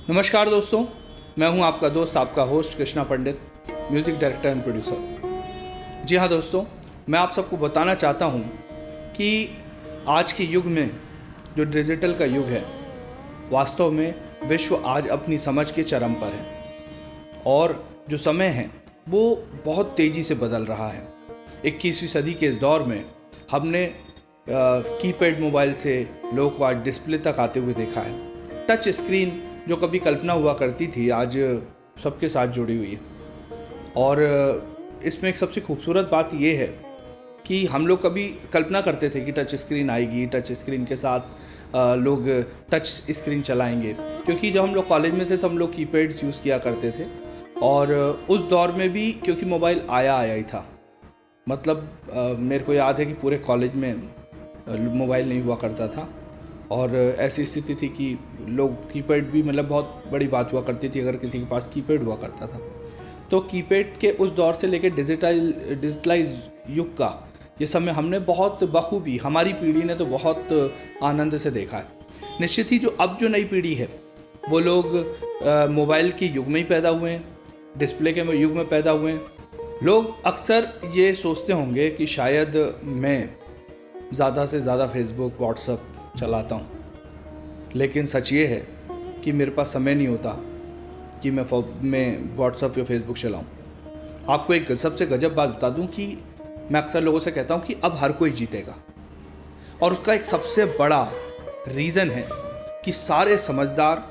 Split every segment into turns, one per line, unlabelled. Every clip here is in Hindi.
नमस्कार दोस्तों, मैं हूं आपका दोस्त, आपका host Krishna Pandit, music director and producer. जी हाँ दोस्तों, मैं आप सबको बताना चाहता हूं कि आज के युग में जो डिजिटल का युग है, वास्तव में विश्व आज अपनी समझ के चरम पर है और जो समय है वो बहुत तेज़ी से बदल रहा है। 21वीं सदी के इस दौर में हमने कीपैड मोबाइल से लोगों को आज डिस्प्ले तक आते हुए देखा है। टच स्क्रीन जो कभी कल्पना हुआ करती थी, आज सबके साथ जुड़ी हुई है। और इसमें एक सबसे खूबसूरत बात ये है कि हम लोग कभी कल्पना करते थे कि टच स्क्रीन आएगी, टच स्क्रीन के साथ लोग टच स्क्रीन चलाएंगे, क्योंकि जब हम लोग कॉलेज में थे तो हम लोग कीपैड्स यूज़ किया करते थे। और उस दौर में भी क्योंकि मोबाइल आया ही था, मतलब मेरे को याद है कि पूरे कॉलेज में मोबाइल नहीं हुआ करता था और ऐसी स्थिति थी कि लोग कीपैड भी, मतलब बहुत बड़ी बात हुआ करती थी अगर किसी के पास कीपैड हुआ करता था। तो कीपैड के उस दौर से लेकर डिजिटलाइज युग का ये समय हमने बहुत बखूबी, हमारी पीढ़ी ने तो बहुत आनंद से देखा है। निश्चित ही अब जो नई पीढ़ी है वो लोग मोबाइल के युग में ही पैदा हुए हैं, डिस्प्ले के युग में पैदा हुए हैं। लोग अक्सर ये सोचते होंगे कि शायद मैं ज़्यादा से ज़्यादा फेसबुक, व्हाट्सएप चलाता हूँ, लेकिन सच ये है कि मेरे पास समय नहीं होता कि मैं व्हाट्सएप या फेसबुक चलाऊँ। आपको एक सबसे गजब बात बता दूँ कि मैं अक्सर लोगों से कहता हूँ कि अब हर कोई जीतेगा, और उसका एक सबसे बड़ा रीज़न है कि सारे समझदार,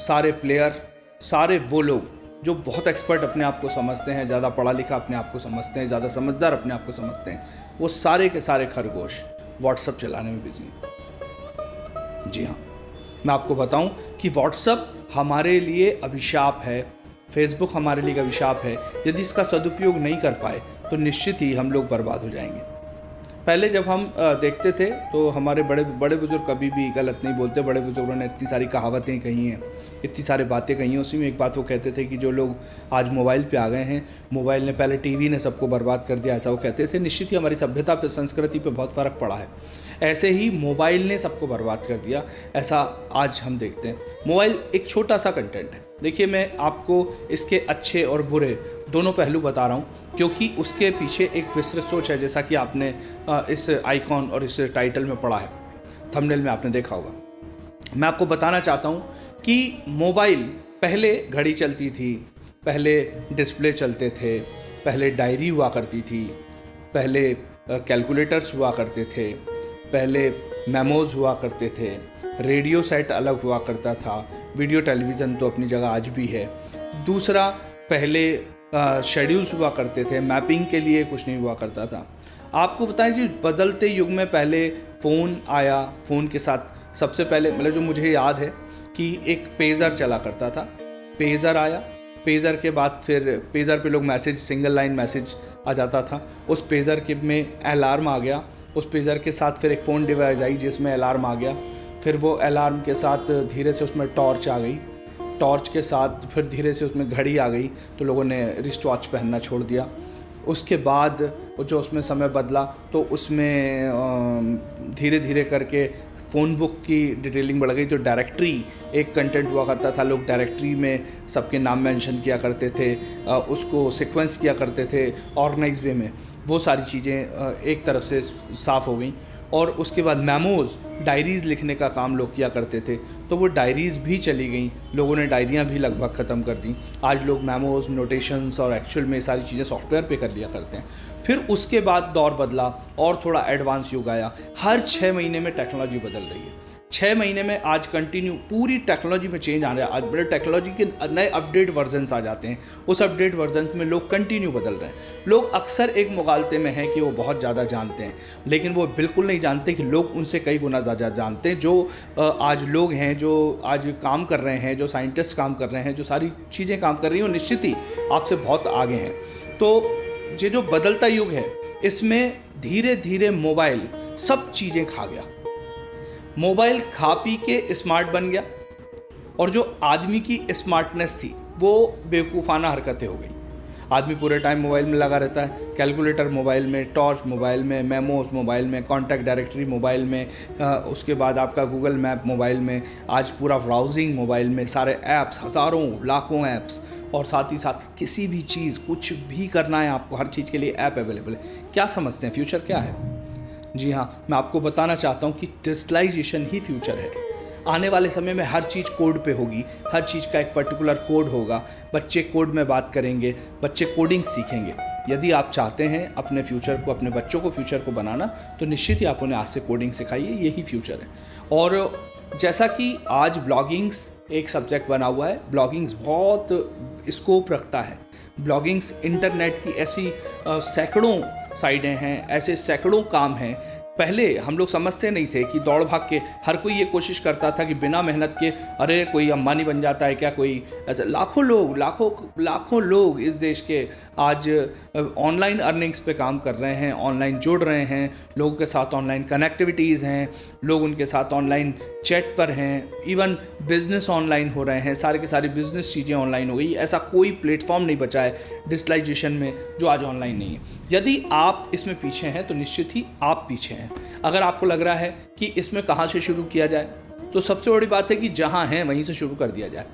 सारे प्लेयर, सारे वो लोग जो बहुत एक्सपर्ट अपने आप को समझते हैं, ज़्यादा पढ़ा लिखा अपने आप को समझते हैं, ज़्यादा समझदार अपने आप को समझते हैं, वो सारे के सारे खरगोश व्हाट्सएप चलाने में बिजी हैं। जी हाँ, मैं आपको बताऊं कि व्हाट्सएप हमारे लिए अभिशाप है, फेसबुक हमारे लिए अभिशाप है। यदि इसका सदुपयोग नहीं कर पाए तो निश्चित ही हम लोग बर्बाद हो जाएंगे। पहले जब हम देखते थे तो हमारे बड़े बुजुर्ग कभी भी गलत नहीं बोलते। बड़े बुजुर्गों ने इतनी सारी कहावतें कही हैं, इतनी सारी बातें कही हैं। उसी में एक बात वो कहते थे कि जो लोग आज मोबाइल पे आ गए हैं, मोबाइल ने, पहले टीवी ने सबको बर्बाद कर दिया, ऐसा वो कहते थे। निश्चित ही हमारी सभ्यता पे, संस्कृति पे बहुत फ़र्क पड़ा है। ऐसे ही मोबाइल ने सबको बर्बाद कर दिया, ऐसा आज हम देखते हैं। मोबाइल एक छोटा सा कंटेंट है। देखिए, मैं आपको इसके अच्छे और बुरे दोनों पहलू बता रहा हूँ, क्योंकि उसके पीछे एक विस्तृत सोच है, जैसा कि आपने इस आइकॉन और इस टाइटल में पढ़ा है, थंबनेल में आपने देखा होगा। मैं आपको बताना चाहता हूँ कि मोबाइल, पहले घड़ी चलती थी, पहले डिस्प्ले चलते थे, पहले डायरी हुआ करती थी, पहले कैलकुलेटर्स हुआ करते थे, पहले मेमोज़ हुआ करते थे, रेडियो सेट अलग हुआ करता था, वीडियो टेलीविज़न तो अपनी जगह आज भी है। दूसरा, पहले शेड्यूल्स हुआ करते थे, मैपिंग के लिए कुछ नहीं हुआ करता था। आपको बताएं जी, बदलते युग में पहले फ़ोन आया, फ़ोन के साथ सबसे पहले, मतलब जो मुझे याद है कि एक पेजर चला करता था। पेजर आया, पेजर के बाद फिर पेजर पे लोग मैसेज, सिंगल लाइन मैसेज आ जाता था। उस पेजर के में अलार्म आ गया। उस पेजर के साथ फिर एक फ़ोन डिवाइस आई जिसमें अलार्म आ गया। फिर वो अलार्म के साथ धीरे से उसमें टॉर्च आ गई। टॉर्च के साथ फिर धीरे से उसमें घड़ी आ गई, तो लोगों ने रिस्ट वॉच पहनना छोड़ दिया। उसके बाद जो उसमें समय बदला तो उसमें धीरे धीरे करके फ़ोन बुक की डिटेलिंग बढ़ गई। तो डायरेक्टरी एक कंटेंट हुआ करता था, लोग डायरेक्टरी में सबके नाम मेंशन किया करते थे, उसको सीक्वेंस किया करते थे ऑर्गेनाइज वे में। वो सारी चीज़ें एक तरफ से साफ़ हो गई। और उसके बाद मेमोज़, डायरीज़ लिखने का काम लोग किया करते थे, तो वो डायरीज़ भी चली गई। लोगों ने डायरियाँ भी लगभग ख़त्म कर दी। आज लोग मेमोज़, नोटेशंस और एक्चुअल में सारी चीज़ें सॉफ्टवेयर पे कर लिया करते हैं। फिर उसके बाद दौर बदला और थोड़ा एडवांस युग आया। हर 6 महीने में टेक्नोलॉजी बदल रही है। 6 महीने में आज कंटिन्यू पूरी टेक्नोलॉजी में चेंज आ रहा है। आज बड़े टेक्नोलॉजी के नए अपडेट वर्जन्स आ जाते हैं। उस अपडेट वर्जन में लोग कंटिन्यू बदल रहे हैं। लोग अक्सर एक मुगालते में हैं कि वो बहुत ज़्यादा जानते हैं, लेकिन वो बिल्कुल नहीं जानते कि लोग उनसे कई गुना ज़्यादा जानते हैं। जो आज लोग हैं, जो आज काम कर रहे हैं, जो साइंटिस्ट काम कर रहे हैं, जो सारी चीज़ें काम कर रही हैं, वो निश्चित ही आपसे बहुत आगे हैं। तो ये जो बदलता युग है, इसमें धीरे धीरे मोबाइल सब चीज़ें खा गया। मोबाइल खा पी के स्मार्ट बन गया, और जो आदमी की स्मार्टनेस थी वो बेवकूफ़ाना हरकतें हो गई। आदमी पूरे टाइम मोबाइल में लगा रहता है, कैलकुलेटर मोबाइल में, टॉर्च मोबाइल में, मेमोज मोबाइल में, कॉन्टैक्ट डायरेक्टरी मोबाइल में, उसके बाद आपका गूगल मैप मोबाइल में, आज पूरा ब्राउजिंग मोबाइल में, सारे ऐप्स, हज़ारों लाखों ऐप्स, और साथ ही साथ किसी भी चीज़ कुछ भी करना है आपको, हर चीज़ के लिए ऐप अवेलेबल है। क्या समझते हैं फ्यूचर क्या है? जी हाँ, मैं आपको बताना चाहता हूँ कि डिजिटलाइजेशन ही फ्यूचर है। आने वाले समय में हर चीज़ कोड पे होगी, हर चीज़ का एक पर्टिकुलर कोड होगा, बच्चे कोड में बात करेंगे, बच्चे कोडिंग सीखेंगे। यदि आप चाहते हैं अपने फ्यूचर को, अपने बच्चों को फ्यूचर को बनाना, तो निश्चित ही आप उन्हें आज से कोडिंग सिखाइए, यही फ्यूचर है। और जैसा कि आज ब्लॉगिंग्स एक सब्जेक्ट बना हुआ है, ब्लॉगिंग्स बहुत स्कोप रखता है। ब्लॉगिंग्स इंटरनेट की ऐसी सैकड़ों साइडें हैं, ऐसे सैकड़ों काम हैं। पहले हम लोग समझते नहीं थे कि दौड़ भाग के हर कोई ये कोशिश करता था कि बिना मेहनत के अरे कोई अंबानी बन जाता है क्या, कोई ऐसा। लाखों लोग इस देश के आज ऑनलाइन अर्निंग्स पे काम कर रहे हैं, ऑनलाइन जुड़ रहे हैं, लोगों के साथ ऑनलाइन कनेक्टिविटीज़ हैं, लोग उनके साथ ऑनलाइन चैट पर हैं, इवन बिज़नेस ऑनलाइन हो रहे हैं, सारे के सारी बिज़नेस चीज़ें ऑनलाइन हो गई। ऐसा कोई प्लेटफॉर्म नहीं बचा है डिजिटलाइजेशन में जो आज ऑनलाइन नहीं है। यदि आप इसमें पीछे हैं तो निश्चित ही आप पीछे हैं। अगर आपको लग रहा है कि इसमें कहाँ से शुरू किया जाए, तो सबसे बड़ी बात है कि जहाँ हैं वहीं से शुरू कर दिया जाए।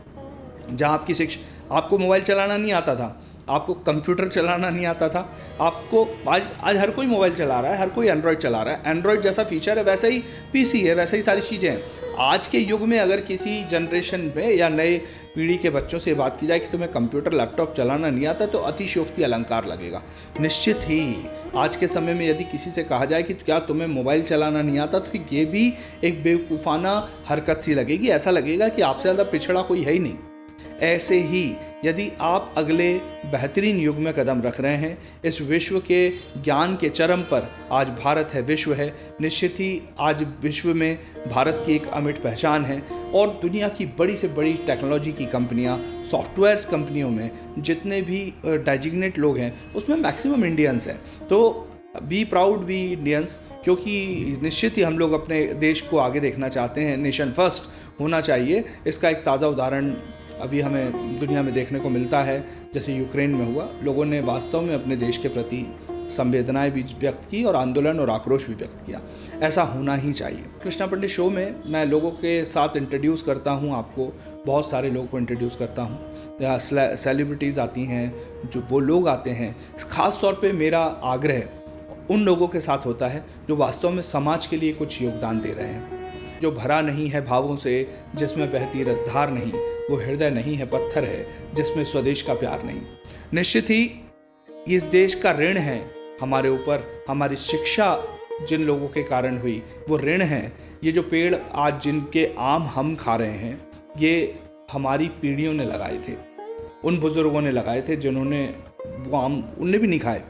जहाँ आपकी शिक्षा, आपको मोबाइल चलाना नहीं आता था, आपको कंप्यूटर चलाना नहीं आता था, आपको आज हर कोई मोबाइल चला रहा है, हर कोई एंड्रॉयड चला रहा है। एंड्रॉयड जैसा फीचर है वैसा ही पीसी है, वैसा ही सारी चीज़ें हैं। आज के युग में अगर किसी जनरेशन में या नए पीढ़ी के बच्चों से बात की जाए कि तुम्हें कंप्यूटर लैपटॉप चलाना नहीं आता, तो अतिशयोक्ति अलंकार लगेगा। निश्चित ही आज के समय में यदि किसी से कहा जाए कि क्या तुम्हें मोबाइल चलाना नहीं आता, तो ये भी एक बेवकूफ़ाना हरकत सी लगेगी। ऐसा लगेगा कि आपसे ज़्यादा पिछड़ा कोई है ही नहीं। ऐसे ही यदि आप अगले बेहतरीन युग में कदम रख रहे हैं, इस विश्व के ज्ञान के चरम पर आज भारत है, विश्व है, निश्चित ही आज विश्व में भारत की एक अमिट पहचान है। और दुनिया की बड़ी से बड़ी टेक्नोलॉजी की कंपनियां, सॉफ्टवेयर्स कंपनियों में जितने भी डेजिग्नेट लोग हैं उसमें मैक्सिमम इंडियंस हैं। तो बी प्राउड वी इंडियंस, क्योंकि निश्चित ही हम लोग अपने देश को आगे देखना चाहते हैं, नेशन फर्स्ट होना चाहिए। इसका एक ताज़ा उदाहरण अभी हमें दुनिया में देखने को मिलता है, जैसे यूक्रेन में हुआ। लोगों ने वास्तव में अपने देश के प्रति संवेदनाएं भी व्यक्त की और आंदोलन और आक्रोश भी व्यक्त किया। ऐसा होना ही चाहिए। कृष्णा पंडित शो में मैं लोगों के साथ इंट्रोड्यूस करता हूं, आपको बहुत सारे लोगों को इंट्रोड्यूस करता हूं। यहाँ सेलिब्रिटीज़ आती हैं, जो वो लोग आते हैं। ख़ास तौर पे मेरा आग्रह उन लोगों के साथ होता है जो वास्तव में समाज के लिए कुछ योगदान दे रहे हैं, जो भरा नहीं है भावों से, जिसमें बहती रसधार नहीं, वो हृदय नहीं है, पत्थर है, जिसमें स्वदेश का प्यार नहीं। निश्चित ही इस देश का ऋण है हमारे ऊपर, हमारी शिक्षा जिन लोगों के कारण हुई वो ऋण है। ये जो पेड़ आज जिनके आम हम खा रहे हैं, ये हमारी पीढ़ियों ने लगाए थे, उन बुजुर्गों ने लगाए थे जिन्होंने वो आम उनने भी नहीं खाए।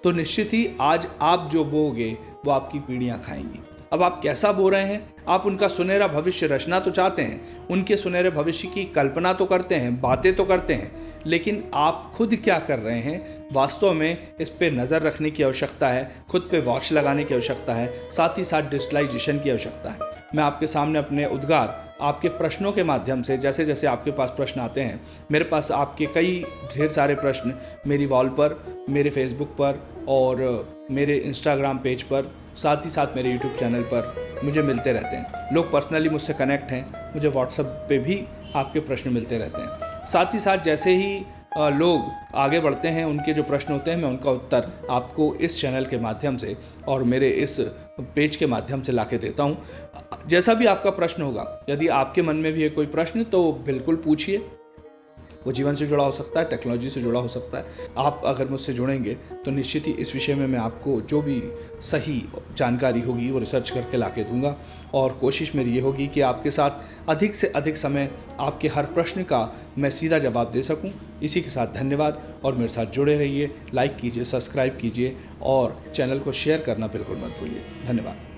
तो निश्चित ही आज आप जो बोगे वो आपकी पीढ़ियाँ खाएंगी। अब आप कैसा बो रहे हैं? आप उनका सुनहरा भविष्य रचना तो चाहते हैं, उनके सुनहरे भविष्य की कल्पना तो करते हैं, बातें तो करते हैं, लेकिन आप खुद क्या कर रहे हैं? वास्तव में इस पे नज़र रखने की आवश्यकता है, खुद पे वॉच लगाने की आवश्यकता है, साथ ही साथ डिजिटलाइजेशन की आवश्यकता है। मैं आपके सामने अपने उद्गार, आपके प्रश्नों के माध्यम से, जैसे जैसे आपके पास प्रश्न आते हैं, मेरे पास आपके कई ढेर सारे प्रश्न मेरी वॉल पर, मेरे फेसबुक पर और मेरे इंस्टाग्राम पेज पर, साथ ही साथ मेरे यूट्यूब चैनल पर मुझे मिलते रहते हैं। लोग पर्सनली मुझसे कनेक्ट हैं, मुझे व्हाट्सएप पे भी आपके प्रश्न मिलते रहते हैं। साथ ही साथ जैसे ही लोग आगे बढ़ते हैं, उनके जो प्रश्न होते हैं, मैं उनका उत्तर आपको इस चैनल के माध्यम से और मेरे इस पेज के माध्यम से लाके देता हूँ। जैसा भी आपका प्रश्न होगा, यदि आपके मन में भी है कोई प्रश्न, तो बिल्कुल पूछिए। वो जीवन से जुड़ा हो सकता है, टेक्नोलॉजी से जुड़ा हो सकता है। आप अगर मुझसे जुड़ेंगे तो निश्चित ही इस विषय में मैं आपको जो भी सही जानकारी होगी वो रिसर्च करके लाके दूंगा। और कोशिश मेरी ये होगी कि आपके साथ अधिक से अधिक समय आपके हर प्रश्न का मैं सीधा जवाब दे सकूं। इसी के साथ धन्यवाद, और मेरे साथ जुड़े रहिए, लाइक कीजिए, सब्सक्राइब कीजिए और चैनल को शेयर करना बिल्कुल मत भूलिए। धन्यवाद।